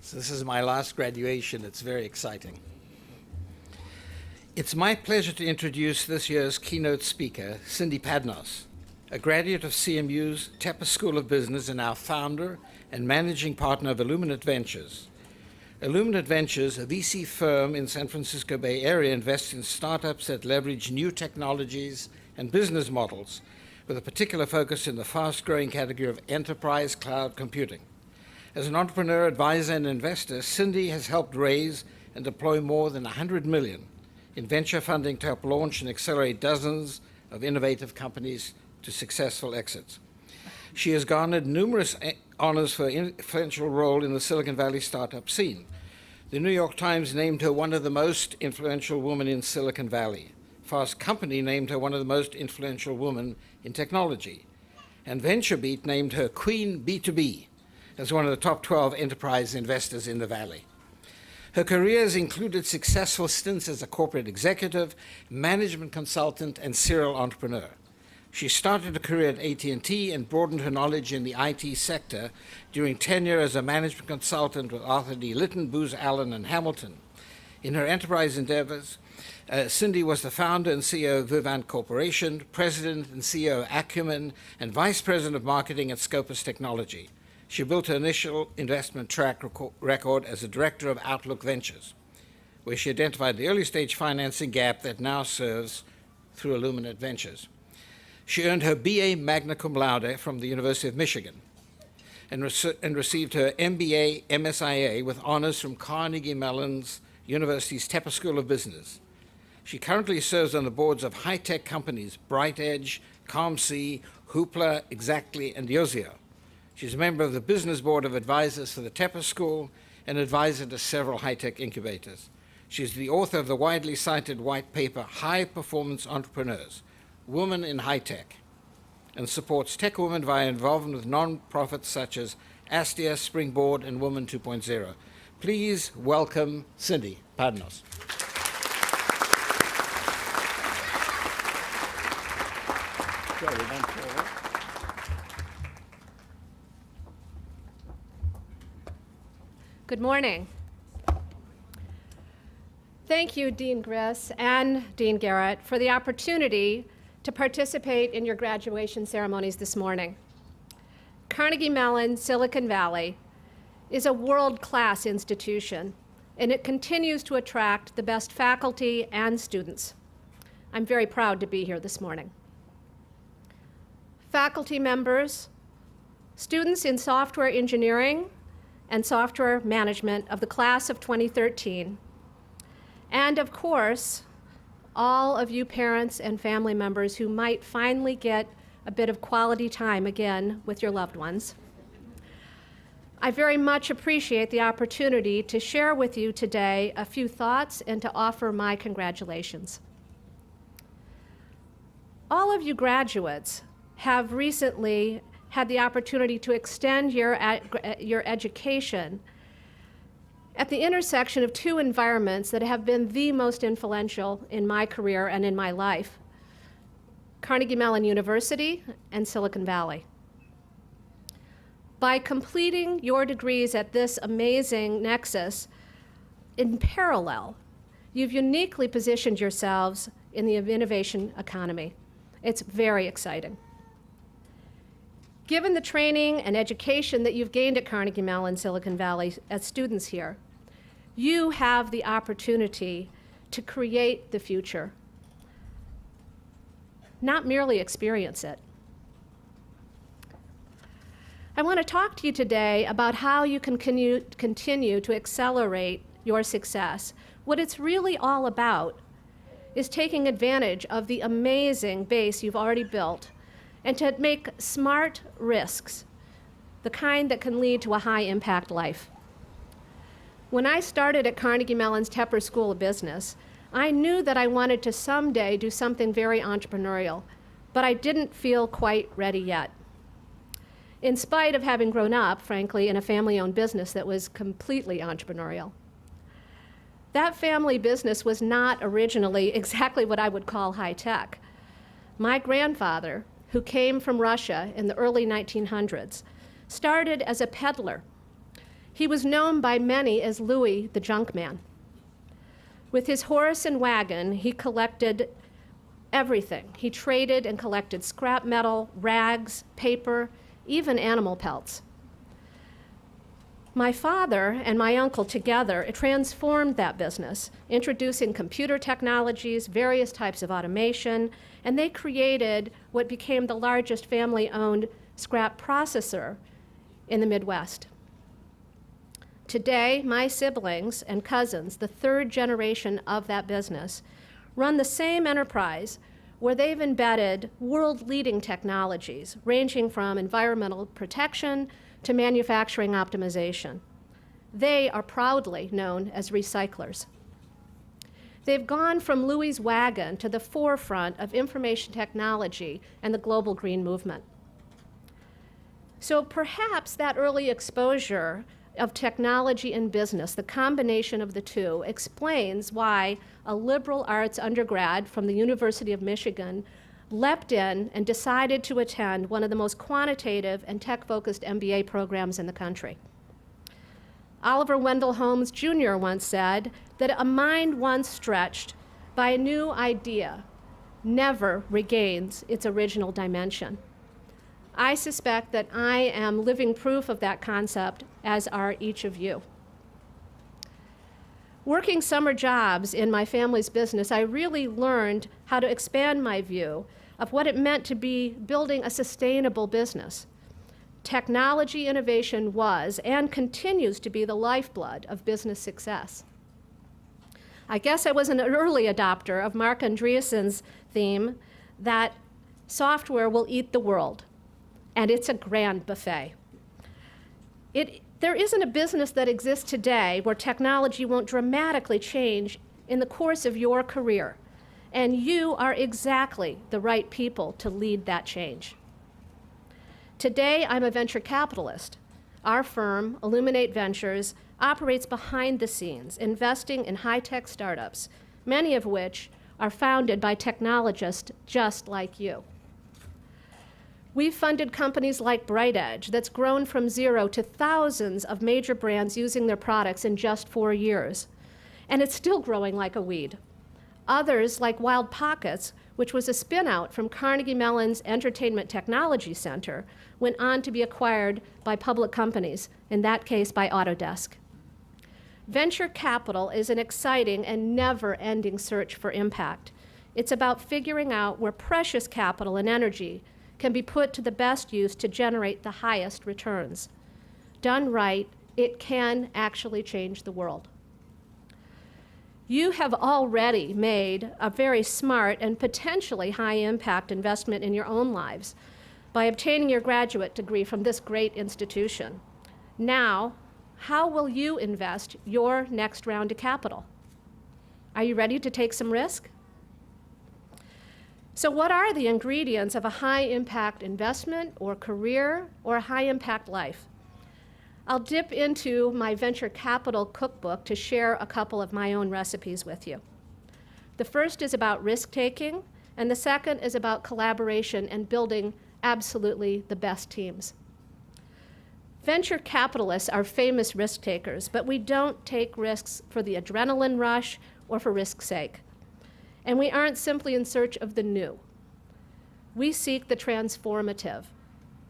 So this is my last graduation. It's very exciting. It's my pleasure to introduce this year's keynote speaker, Cindy Padnos, a graduate of CMU's Tepper School of Business and our founder and managing partner of Illuminate Ventures. Illuminate Ventures, a VC firm in San Francisco Bay Area, invests in startups that leverage new technologies and business models, with a particular focus in the fast-growing category of enterprise cloud computing. As an entrepreneur, advisor, and investor, Cindy has helped raise and deploy more than $100 million in venture funding to help launch and accelerate dozens of innovative companies to successful exits. She has garnered numerous honors for an influential role in the Silicon Valley startup scene. The New York Times named her one of the most influential women in Silicon Valley. Fast Company named her one of the most influential women in technology. And VentureBeat named her Queen B2B as one of the top 12 enterprise investors in the Valley. Her career has included successful stints as a corporate executive, management consultant, and serial entrepreneur. She started a career at AT&T and broadened her knowledge in the IT sector during tenure as a management consultant with Arthur D. Litton, Booz Allen, and Hamilton. In her enterprise endeavors, Cindy was the founder and CEO of Vivant Corporation, president and CEO of Acumen, and vice president of marketing at Scopus Technology. She built her initial investment track record as a director of Outlook Ventures, where she identified the early-stage financing gap that now serves through Illuminate Ventures. She earned her BA magna cum laude from the University of Michigan and received her MBA MSIA with honors from Carnegie Mellon's University's Tepper School of Business. She currently serves on the boards of high-tech companies BrightEdge, CalmC, Hoopla, Exactly, and Yozio. She's a member of the Business Board of Advisors for the Tepper School and advisor to several high-tech incubators. She's the author of the widely cited white paper, High Performance Entrepreneurs, Women in High Tech, and supports tech women via involvement with nonprofits such as Astia, Springboard, and Women 2.0. Please welcome Cindy Padnos. Good morning. Thank you, Dean Griss and Dean Garrett, for the opportunity to participate in your graduation ceremonies this morning. Carnegie Mellon Silicon Valley is a world-class institution, and it continues to attract the best faculty and students. I'm very proud to be here this morning. Faculty members, students in software engineering and software management of the class of 2013, and of course, all of you parents and family members who might finally get a bit of quality time again with your loved ones. I very much appreciate the opportunity to share with you today a few thoughts and to offer my congratulations. All of you graduates have recently had the opportunity to extend your education at the intersection of two environments that have been the most influential in my career and in my life: Carnegie Mellon University and Silicon Valley. By completing your degrees at this amazing nexus in parallel, you've uniquely positioned yourselves in the innovation economy. It's very exciting. Given the training and education that you've gained at Carnegie Mellon Silicon Valley as students here, you have the opportunity to create the future, not merely experience it. I want to talk to you today about how you can continue to accelerate your success. What it's really all about is taking advantage of the amazing base you've already built and to make smart risks, the kind that can lead to a high-impact life. When I started at Carnegie Mellon's Tepper School of Business, I knew that I wanted to someday do something very entrepreneurial, but I didn't feel quite ready yet. In spite of having grown up, frankly, in a family-owned business that was completely entrepreneurial. That family business was not originally exactly what I would call high-tech. My grandfather, who came from Russia in the early 1900s, started as a peddler. He was known by many as Louis the Junk Man. With his horse and wagon, he collected everything. He traded and collected scrap metal, rags, paper, even animal pelts. My father and my uncle together transformed that business, introducing computer technologies, various types of automation, and they created what became the largest family-owned scrap processor in the Midwest. Today, my siblings and cousins, the third generation of that business, run the same enterprise where they've embedded world-leading technologies ranging from environmental protection to manufacturing optimization. They are proudly known as recyclers. They've gone from Louis's wagon to the forefront of information technology and the global green movement. So perhaps that early exposure of technology and business, the combination of the two, explains why a liberal arts undergrad from the University of Michigan leapt in and decided to attend one of the most quantitative and tech-focused MBA programs in the country. Oliver Wendell Holmes Jr. once said that a mind once stretched by a new idea never regains its original dimension. I suspect that I am living proof of that concept, as are each of you. Working summer jobs in my family's business, I really learned how to expand my view of what it meant to be building a sustainable business. Technology innovation was and continues to be the lifeblood of business success. I guess I was an early adopter of Mark Andreessen's theme that software will eat the world, and it's a grand buffet. There isn't a business that exists today where technology won't dramatically change in the course of your career, and you are exactly the right people to lead that change. Today, I'm a venture capitalist. Our firm, Illuminate Ventures, operates behind the scenes, investing in high-tech startups, many of which are founded by technologists just like you. We've funded companies like BrightEdge that's grown from zero to thousands of major brands using their products in just 4 years. And it's still growing like a weed. Others, like Wild Pockets, which was a spin-out from Carnegie Mellon's Entertainment Technology Center, went on to be acquired by public companies, in that case by Autodesk. Venture capital is an exciting and never-ending search for impact. It's about figuring out where precious capital and energy can be put to the best use to generate the highest returns. Done right, it can actually change the world. You have already made a very smart and potentially high-impact investment in your own lives by obtaining your graduate degree from this great institution. Now, how will you invest your next round of capital? Are you ready to take some risk? So what are the ingredients of a high-impact investment or career or a high-impact life? I'll dip into my venture capital cookbook to share a couple of my own recipes with you. The first is about risk-taking, and the second is about collaboration and building absolutely the best teams. Venture capitalists are famous risk takers, but we don't take risks for the adrenaline rush or for risk's sake. And we aren't simply in search of the new. We seek the transformative,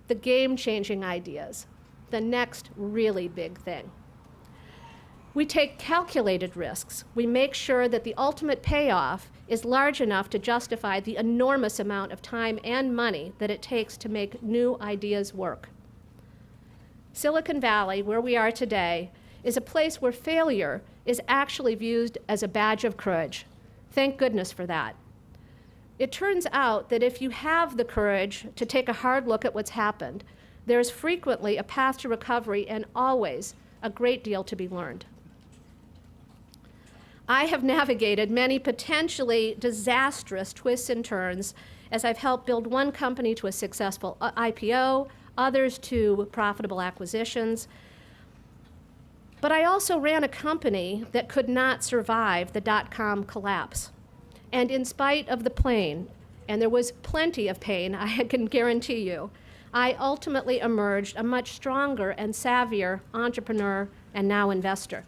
the game-changing ideas, the next really big thing. We take calculated risks. We make sure that the ultimate payoff is large enough to justify the enormous amount of time and money that it takes to make new ideas work. Silicon Valley, where we are today, is a place where failure is actually viewed as a badge of courage. Thank goodness for that. It turns out that if you have the courage to take a hard look at what's happened, there's frequently a path to recovery and always a great deal to be learned. I have navigated many potentially disastrous twists and turns as I've helped build one company to a successful IPO, others to profitable acquisitions. But I also ran a company that could not survive the dot-com collapse. And in spite of the pain, and there was plenty of pain, I can guarantee you, I ultimately emerged a much stronger and savvier entrepreneur and now investor.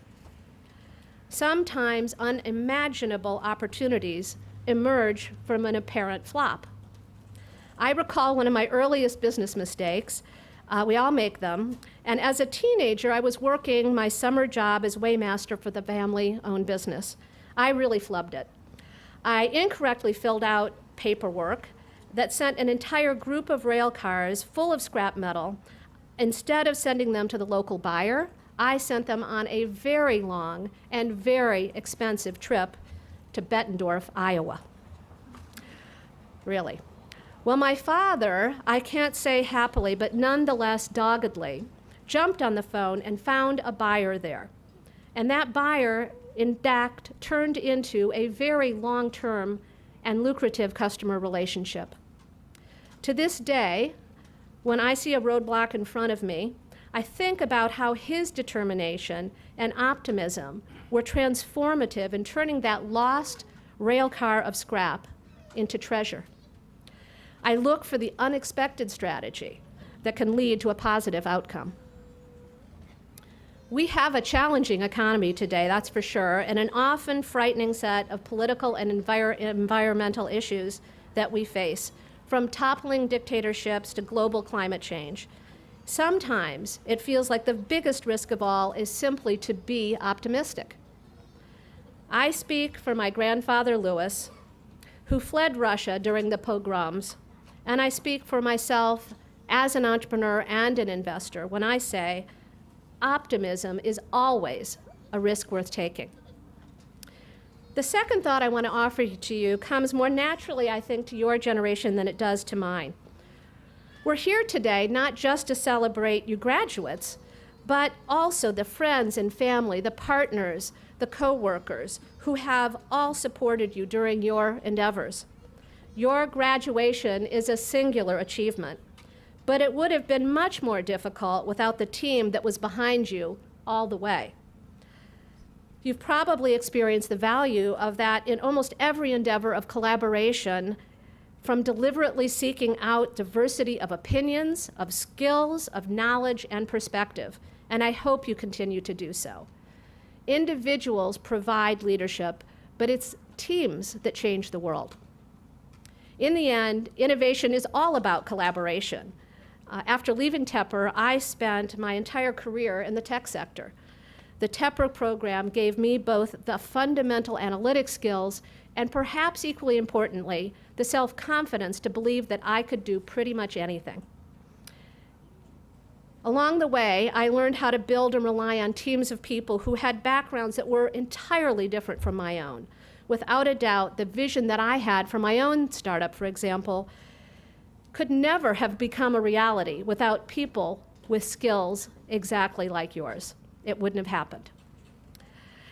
Sometimes unimaginable opportunities emerge from an apparent flop. I recall one of my earliest business mistakes. We all make them. And as a teenager, I was working my summer job as weighmaster for the family-owned business. I really flubbed it. I incorrectly filled out paperwork that sent an entire group of rail cars full of scrap metal. Instead of sending them to the local buyer, I sent them on a very long and very expensive trip to Bettendorf, Iowa. Really. Well, my father, I can't say happily, but nonetheless doggedly, jumped on the phone and found a buyer there. And that buyer, in fact, turned into a very long-term and lucrative customer relationship. To this day, when I see a roadblock in front of me, I think about how his determination and optimism were transformative in turning that lost rail car of scrap into treasure. I look for the unexpected strategy that can lead to a positive outcome. We have a challenging economy today, that's for sure, and an often frightening set of political and environmental issues that we face, from toppling dictatorships to global climate change. Sometimes it feels like the biggest risk of all is simply to be optimistic. I speak for my grandfather, Louis, who fled Russia during the pogroms, and I speak for myself as an entrepreneur and an investor when I say optimism is always a risk worth taking. The second thought I want to offer to you comes more naturally, I think, to your generation than it does to mine. We're here today not just to celebrate you graduates, but also the friends and family, the partners, the co-workers who have all supported you during your endeavors. Your graduation is a singular achievement, but it would have been much more difficult without the team that was behind you all the way. You've probably experienced the value of that in almost every endeavor of collaboration, from deliberately seeking out diversity of opinions, of skills, of knowledge, and perspective, and I hope you continue to do so. Individuals provide leadership, but it's teams that change the world. In the end, innovation is all about collaboration. After leaving Tepper, I spent my entire career in the tech sector. The Tepper program gave me both the fundamental analytic skills and, perhaps equally importantly, the self-confidence to believe that I could do pretty much anything. Along the way, I learned how to build and rely on teams of people who had backgrounds that were entirely different from my own. Without a doubt, the vision that I had for my own startup, for example, could never have become a reality without people with skills exactly like yours. It wouldn't have happened.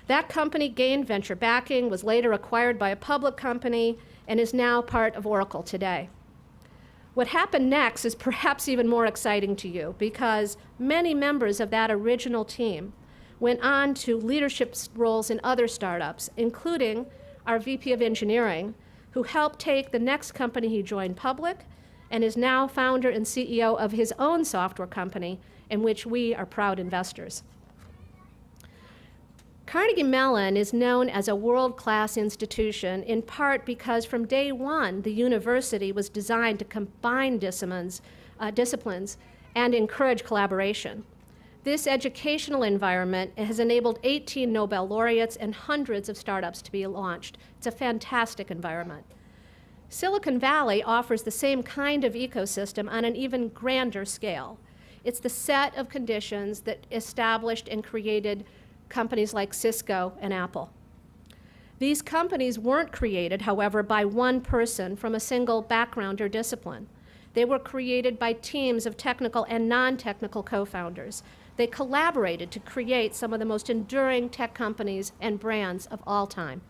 That company gained venture backing, was later acquired by a public company, and is now part of Oracle today. What happened next is perhaps even more exciting to you because many members of that original team went on to leadership roles in other startups, including our VP of Engineering, who helped take the next company he joined public and is now founder and CEO of his own software company, in which we are proud investors. Carnegie Mellon is known as a world-class institution in part because from day one, the university was designed to combine disciplines and encourage collaboration. This educational environment has enabled 18 Nobel laureates and hundreds of startups to be launched. It's a fantastic environment. Silicon Valley offers the same kind of ecosystem on an even grander scale. It's the set of conditions that established and created companies like Cisco and Apple. These companies weren't created, however, by one person from a single background or discipline. They were created by teams of technical and non-technical co-founders. They collaborated to create some of the most enduring tech companies and brands of all time.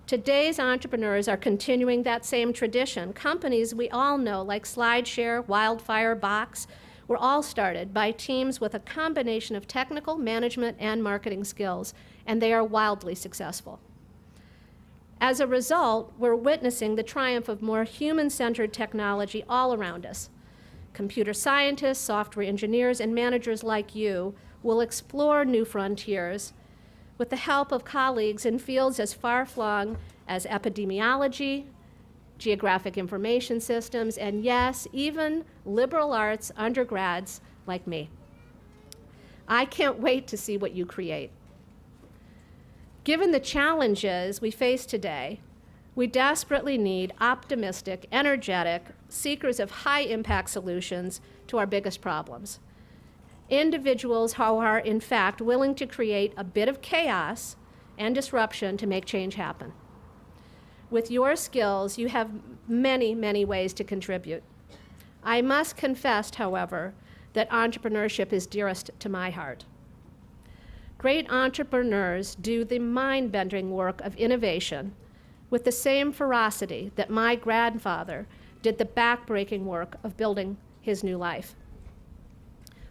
Today's entrepreneurs are continuing that same tradition. Companies we all know, like SlideShare, Wildfire, Box, were all started by teams with a combination of technical, management, and marketing skills, and they are wildly successful. As a result, we're witnessing the triumph of more human-centered technology all around us. computer scientists, software engineers, and managers like you will explore new frontiers with the help of colleagues in fields as far-flung as epidemiology, geographic information systems, and yes, even liberal arts undergrads like me. I can't wait to see what you create. Given the challenges we face today, we desperately need optimistic, energetic seekers of high-impact solutions to our biggest problems. Individuals who are, in fact, willing to create a bit of chaos and disruption to make change happen. With your skills, you have many, many ways to contribute. I must confess, however, that entrepreneurship is dearest to my heart. Great entrepreneurs do the mind-bending work of innovation with the same ferocity that my grandfather did the back-breaking work of building his new life.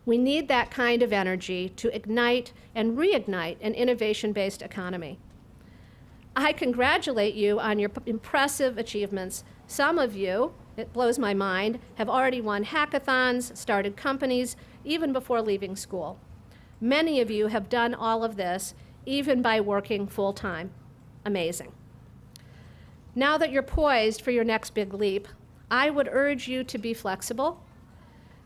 We need that kind of energy to ignite and reignite an innovation-based economy. I congratulate you on your impressive achievements. Some of you, it blows my mind, have already won hackathons, started companies, even before leaving school. Many of you have done all of this, even by working full-time. Amazing. Now that you're poised for your next big leap, I would urge you to be flexible.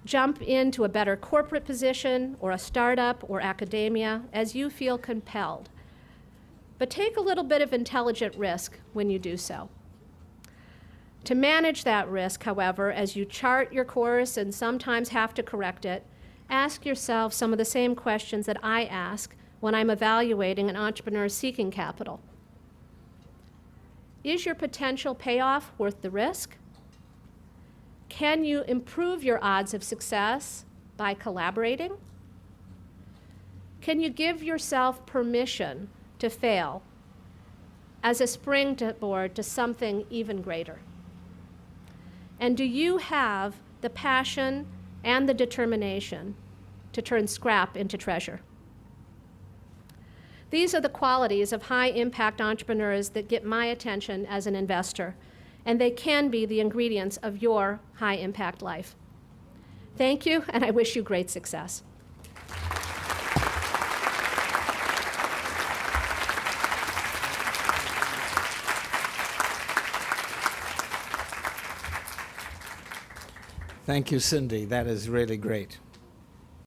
Jump into a better corporate position or a startup or academia as you feel compelled. But take a little bit of intelligent risk when you do so. To manage that risk, however, as you chart your course and sometimes have to correct it, ask yourself some of the same questions that I ask when I'm evaluating an entrepreneur seeking capital. Is your potential payoff worth the risk? Can you improve your odds of success by collaborating? Can you give yourself permission to fail as a springboard to something even greater? And do you have the passion and the determination to turn scrap into treasure? These are the qualities of high-impact entrepreneurs that get my attention as an investor, and they can be the ingredients of your high-impact life. Thank you, and I wish you great success. Thank you, Cindy. That is really great.